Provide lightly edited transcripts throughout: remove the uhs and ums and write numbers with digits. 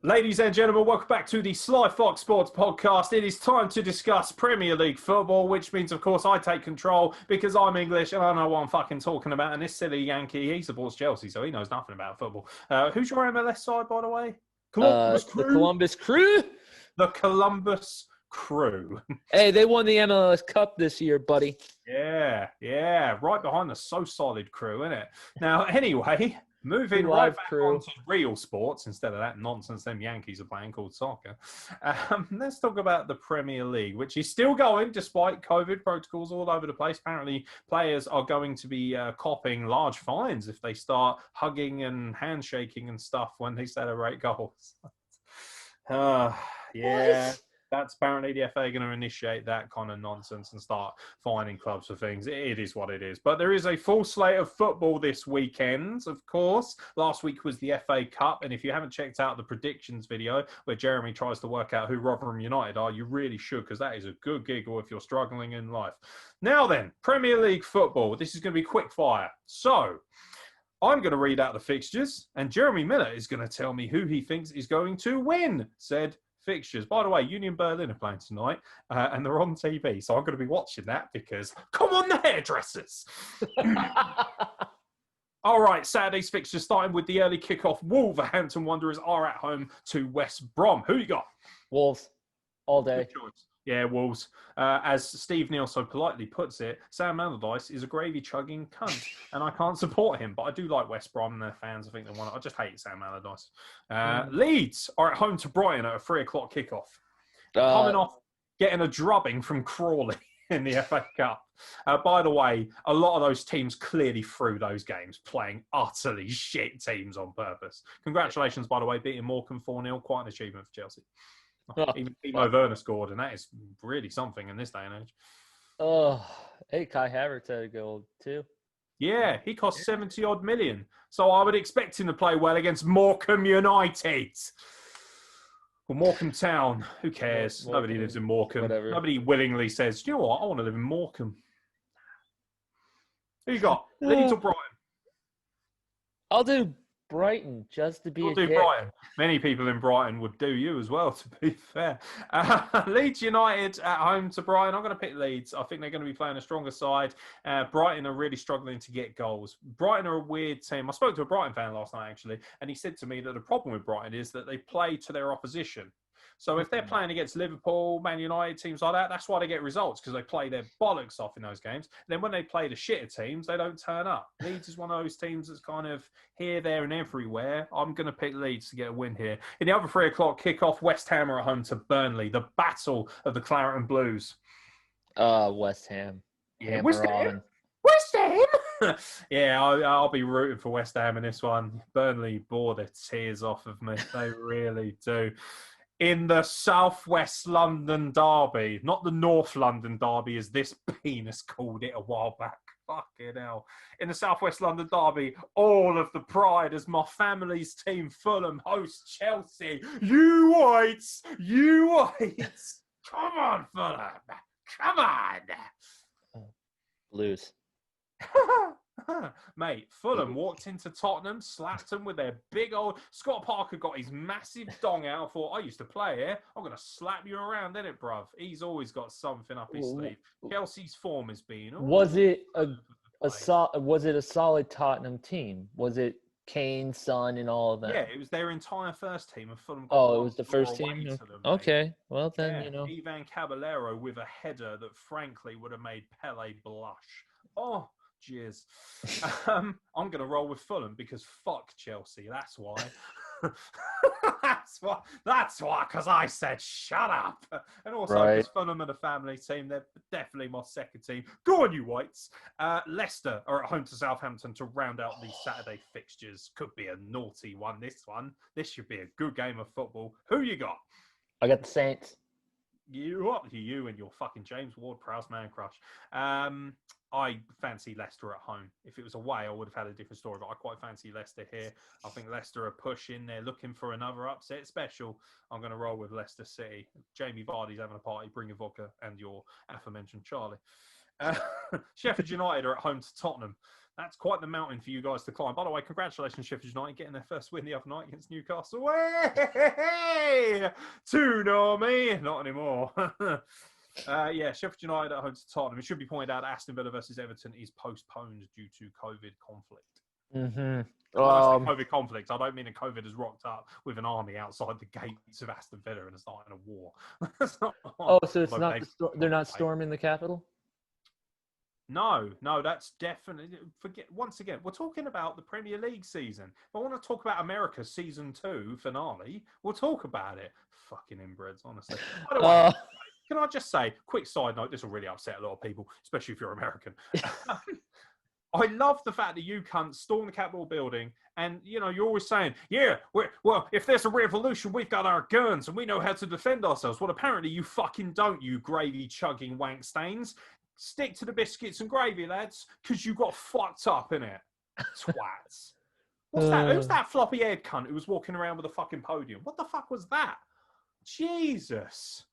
Ladies and gentlemen, welcome back to the Sly Fox Sports podcast. It is time to discuss Premier League football, which means, of course, I take control because I'm English and I know what I'm fucking talking about. And this silly Yankee, he supports Chelsea, so he knows nothing about football. Who's your MLS side, by the way? The Columbus Crew. The Columbus Crew. Hey, they won the MLS Cup this year, buddy. Yeah. Right behind the So Solid Crew, isn't it? Now, anyway... Moving right back on to real sports instead of that nonsense them Yankees are playing called soccer. Let's talk about the Premier League, which is still going despite COVID protocols all over the place. Apparently, players are going to be copping large fines if they start hugging and handshaking and stuff when they celebrate goals. Yeah. What? That's apparently the FA going to initiate that kind of nonsense and start fining clubs for things. It is what it is. But there is a full slate of football this weekend, of course. Last week was the FA Cup. And if you haven't checked out the predictions video where Jeremy tries to work out who Rotherham United are, you really should, because that is a good giggle if you're struggling in life. Now then, Premier League football. This is going to be quick fire. So... I'm going to read out the fixtures, and Jeremy Miller is going to tell me who he thinks is going to win said fixtures. By the way, Union Berlin are playing tonight, and they're on TV, so I'm going to be watching that because, come on, the hairdressers! All right, Saturday's fixtures starting with the early kickoff. Wolverhampton Wanderers are at home to West Brom. Who you got? Wolves, all day. Good choice. Yeah, Wolves. As Steve Neal so politely puts it, Sam Allardyce is a gravy-chugging cunt, and I can't support him, but I do like West Brom and their fans. I think they want it. I just hate Sam Allardyce. Leeds are at home to Brighton at a 3:00 kickoff. Coming off getting a drubbing from Crawley in the FA Cup. By the way, a lot of those teams clearly threw those games, playing utterly shit teams on purpose. Congratulations, by the way, beating Morecambe 4-0. Quite an achievement for Chelsea. Even Timo Werner scored, and that is really something in this day and age. Hey, Kai Havertz had a goal too. Yeah, he cost 70-odd million. So I would expect him to play well against Morecambe United. Well, Morecambe Town, who cares? Nobody lives in Morecambe. Whatever. Nobody willingly says, do you know what? I want to live in Morecambe. Who you got? Leeds or Brighton? I'll do Brighton just to be You'll a do dick. Brighton. Many people in Brighton would do you as well, to be fair. Leeds United at home to Brighton. I'm going to pick Leeds. I think they're going to be playing a stronger side. Brighton are really struggling to get goals. Brighton are a weird team. I spoke to a Brighton fan last night, actually, and he said to me that the problem with Brighton is that they play to their opposition. So if they're playing against Liverpool, Man United, teams like that, that's why they get results, because they play their bollocks off in those games. And then when they play the shitter teams, they don't turn up. Leeds is one of those teams that's kind of here, there, and everywhere. I'm going to pick Leeds to get a win here. In the other 3:00 kickoff, West Ham are at home to Burnley, the battle of the Claret and Blues. West Ham. Yeah, West Ham. West Ham! Yeah, I'll be rooting for West Ham in this one. Burnley bore the tears off of me. They really do. In the Southwest London derby, not the North London derby, as this penis called it a while back. Fucking hell. In the Southwest London derby, all of the pride as my family's team, Fulham, host Chelsea. You whites! You whites! Come on, Fulham! Come on! Blues. Mate, Fulham walked into Tottenham, slapped them with their big old... Scott Parker got his massive dong out and thought, I used to play here. I'm going to slap you around, innit, bruv? He's always got something up his sleeve. Chelsea's form has been... Was it a solid Tottenham team? Was it Kane, Son, and all of that? Yeah, it was their entire first team. And Fulham got it was the first team? Them, okay, well then, yeah, you know. Ivan Caballero with a header that frankly would have made Pele blush. Oh... Cheers. I'm going to roll with Fulham because fuck Chelsea. That's why. That's why, because I said shut up. And also, because Fulham are the family team, they're definitely my second team. Go on, you whites. Leicester are at home to Southampton to round out the Saturday fixtures. Could be a naughty one, this one. This should be a good game of football. Who you got? I got the Saints. You and your fucking James Ward-Prowse man crush. I fancy Leicester at home. If it was away, I would have had a different story, but I quite fancy Leicester here. I think Leicester are pushing. They're looking for another upset special. I'm going to roll with Leicester City. Jamie Vardy's having a party. Bring your vodka and your aforementioned Charlie. Sheffield United are at home to Tottenham. That's quite the mountain for you guys to climb. By the way, congratulations, Sheffield United, getting their first win the other night against Newcastle. Way! 2-0 me. Not anymore. Sheffield United at home to Tottenham. It should be pointed out Aston Villa versus Everton is postponed due to COVID conflict. Mm-hmm. When I say COVID conflict, I don't mean that COVID has rocked up with an army outside the gates of Aston Villa and is starting a war. So it's not they're not storming the capital? No, that's definitely once again, we're talking about the Premier League season. If I want to talk about America's season 2 finale, we'll talk about it. Fucking inbreds, honestly. By the way, can I just say, quick side note, this will really upset a lot of people, especially if you're American. I love the fact that you cunts storm the Capitol building and, you're always saying, if there's a revolution, we've got our guns and we know how to defend ourselves. Well, apparently you fucking don't, you gravy-chugging wank stains. Stick to the biscuits and gravy, lads, because you got fucked up, innit? Twats. What's that? Who's that floppy-haired cunt who was walking around with a fucking podium? What the fuck was that? Jesus.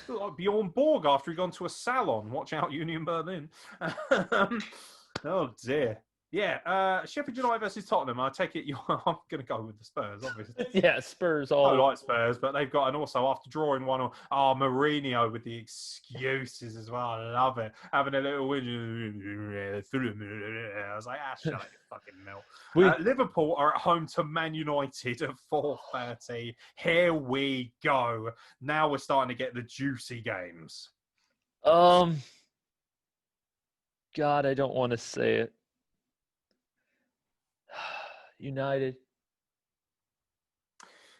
Looked like Bjorn Borg after he'd gone to a salon. Watch out, Union Berlin. Oh, dear. Yeah, Sheffield United versus Tottenham. I take it I'm going to go with the Spurs, obviously. Yeah, Spurs. I like Spurs, but they've got, and also after drawing one, Mourinho with the excuses as well. I love it. Having a little win. I was like, shut up, you fucking melt. Liverpool are at home to Man United at 4:30. Here we go. Now we're starting to get the juicy games. God, I don't want to say it. United.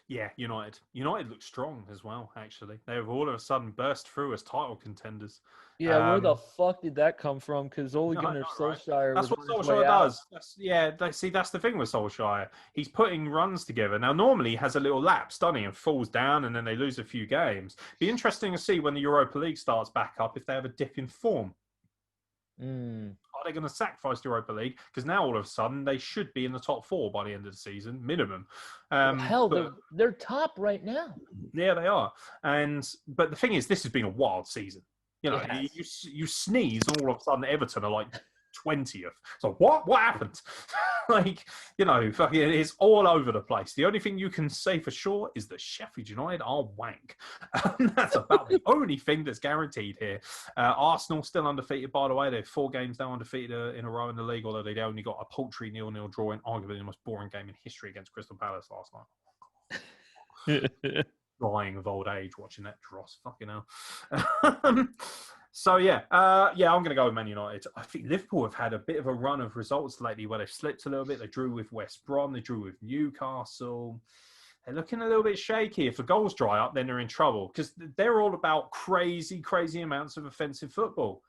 Yeah, United. United look strong as well, actually. They've all of a sudden burst through as title contenders. Yeah, where the fuck did that come from? Because Ole Gunnar Solskjaer That's what Solskjaer does. That's the thing with Solskjaer. He's putting runs together. Now, normally he has a little lapse, doesn't he, and falls down, and then they lose a few games. Be interesting to see when the Europa League starts back up if they have a dip in form. Are they going to sacrifice the Europa League? Because now all of a sudden they should be in the top 4 by the end of the season, minimum. They're top right now. Yeah, they are. But the thing is, this has been a wild season. You sneeze, and all of a sudden Everton are like 20th. So what happened? It's all over the place. The only thing you can say for sure is that Sheffield United are wank. That's about the only thing that's guaranteed here. Arsenal still undefeated, by the way. They're 4 games now undefeated in a row in the league, although they only got a paltry 0-0 draw in arguably the most boring game in history against Crystal Palace last night. Dying of old age watching that dross. Fucking hell. I'm going to go with Man United. I think Liverpool have had a bit of a run of results lately where they've slipped a little bit. They drew with West Brom. They drew with Newcastle. They're looking a little bit shaky. If the goals dry up, then they're in trouble because they're all about crazy, crazy amounts of offensive football.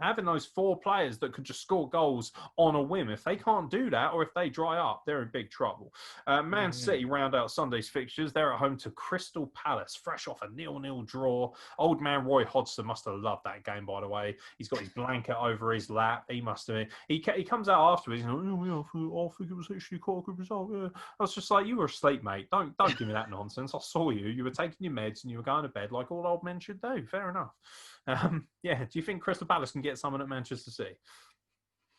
Having those 4 players that could just score goals on a whim. If they can't do that, or if they dry up, they're in big trouble. Man City round out Sunday's fixtures. They're at home to Crystal Palace, fresh off a 0-0 draw. Old man Roy Hodgson must have loved that game, by the way. He's got his blanket over his lap. He must have. He comes out afterwards. I think it was actually quite a good result. Yeah. I was just like, you were asleep, mate. Don't give me that nonsense. I saw you. You were taking your meds and you were going to bed like all old men should do. Fair enough. Do you think Crystal Palace can get someone at Manchester City?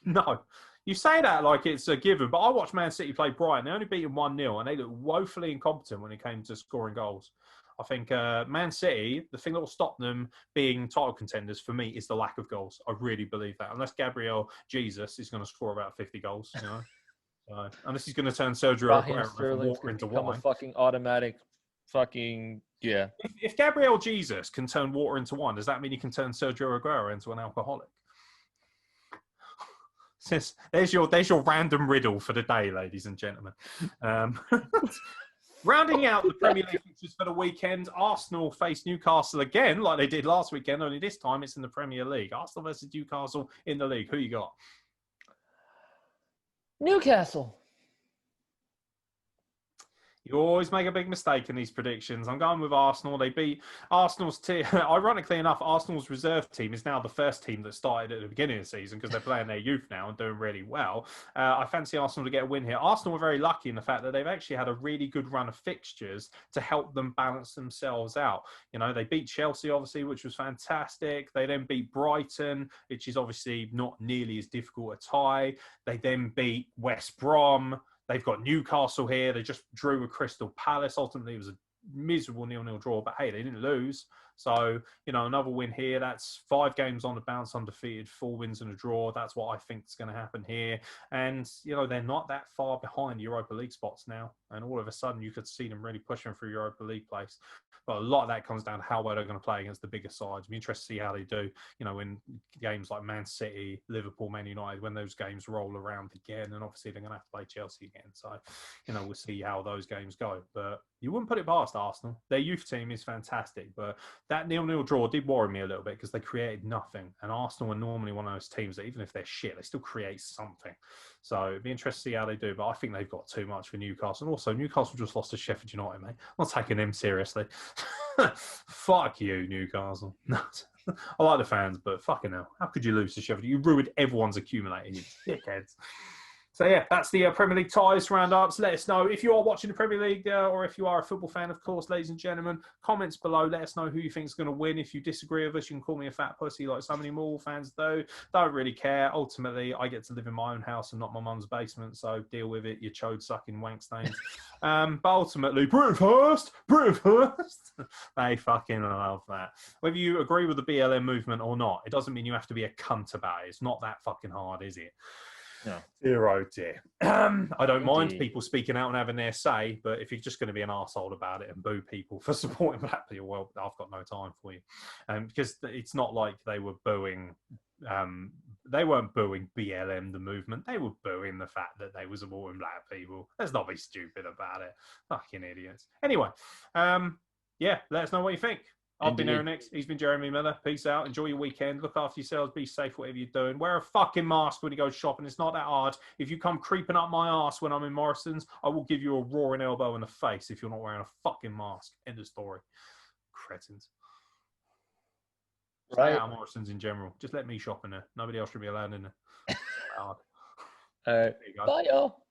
No. You say that like it's a given, but I watched Man City play Brighton. They only beat them 1-0, and they looked woefully incompetent when it came to scoring goals. I think Man City, the thing that will stop them being title contenders for me is the lack of goals. I really believe that. Unless Gabriel Jesus is going to score about 50 goals, unless he's going to turn Sergio Aguero from water into wine. A fucking automatic yeah. If Gabriel Jesus can turn water into wine, does that mean he can turn Sergio Aguero into an alcoholic? There's your random riddle for the day, ladies and gentlemen. Rounding out the Premier League fixtures for the weekend, Arsenal face Newcastle again, like they did last weekend, only this time it's in the Premier League. Arsenal versus Newcastle in the league. Who you got? Newcastle. You always make a big mistake in these predictions. I'm going with Arsenal. They beat Arsenal's team. Ironically enough, Arsenal's reserve team is now the first team that started at the beginning of the season because they're playing their youth now and doing really well. I fancy Arsenal to get a win here. Arsenal were very lucky in the fact that they've actually had a really good run of fixtures to help them balance themselves out. You know, they beat Chelsea, obviously, which was fantastic. They then beat Brighton, which is obviously not nearly as difficult a tie. They then beat West Brom. They've got Newcastle here. They just drew with Crystal Palace. Ultimately, it was a miserable 0-0 draw, but hey, they didn't lose. So, you know, another win here. That's 5 games on the bounce, undefeated, 4 wins and a draw. That's what I think is going to happen here. And, you know, they're not that far behind Europa League spots now. And all of a sudden, you could see them really pushing through Europa League place. But a lot of that comes down to how well they're going to play against the bigger sides. I'm interested to see how they do, you know, in games like Man City, Liverpool, Man United, when those games roll around again. And obviously, they're going to have to play Chelsea again. So, you know, we'll see how those games go. But you wouldn't put it past Arsenal. Their youth team is fantastic. But that 0-0 draw did worry me a little bit because they created nothing. And Arsenal are normally one of those teams that even if they're shit, they still create something. So it'd be interesting to see how they do. But I think they've got too much for Newcastle. And also, Newcastle just lost to Sheffield United, mate. I'm not taking them seriously. Fuck you, Newcastle. I like the fans, but fucking hell. How could you lose to Sheffield? You ruined everyone's accumulating, you dickheads. So, yeah, that's the Premier League ties roundups. Let us know if you are watching the Premier League or if you are a football fan, of course, ladies and gentlemen. Comments below. Let us know who you think is going to win. If you disagree with us, you can call me a fat pussy like so many Millwall fans do. Don't really care. Ultimately, I get to live in my own house and not my mum's basement, so deal with it, you chode-sucking wank stains. But ultimately, Britain first! Britain first! They fucking love that. Whether you agree with the BLM movement or not, it doesn't mean you have to be a cunt about it. It's not that fucking hard, is it? No. Dear, oh dear. I don't mind people speaking out and having their say, but if you're just going to be an arsehole about it and boo people for supporting black people, well, I've got no time for you. Because it's not like they were booing, they weren't booing BLM, the movement. They were booing the fact that they were supporting black people. Let's not be stupid about it. Fucking idiots. Anyway, yeah, let us know what you think. I've been Aaron Nix. He's been Jeremy Miller. Peace out. Enjoy your weekend. Look after yourselves. Be safe, whatever you're doing. Wear a fucking mask when you go shopping. It's not that hard. If you come creeping up my ass when I'm in Morrison's, I will give you a roaring elbow in the face if you're not wearing a fucking mask. End of story. Cretins. Stay out of Morrison's in general. Just let me shop in there. Nobody else should be allowed in there. All right. Bye, y'all.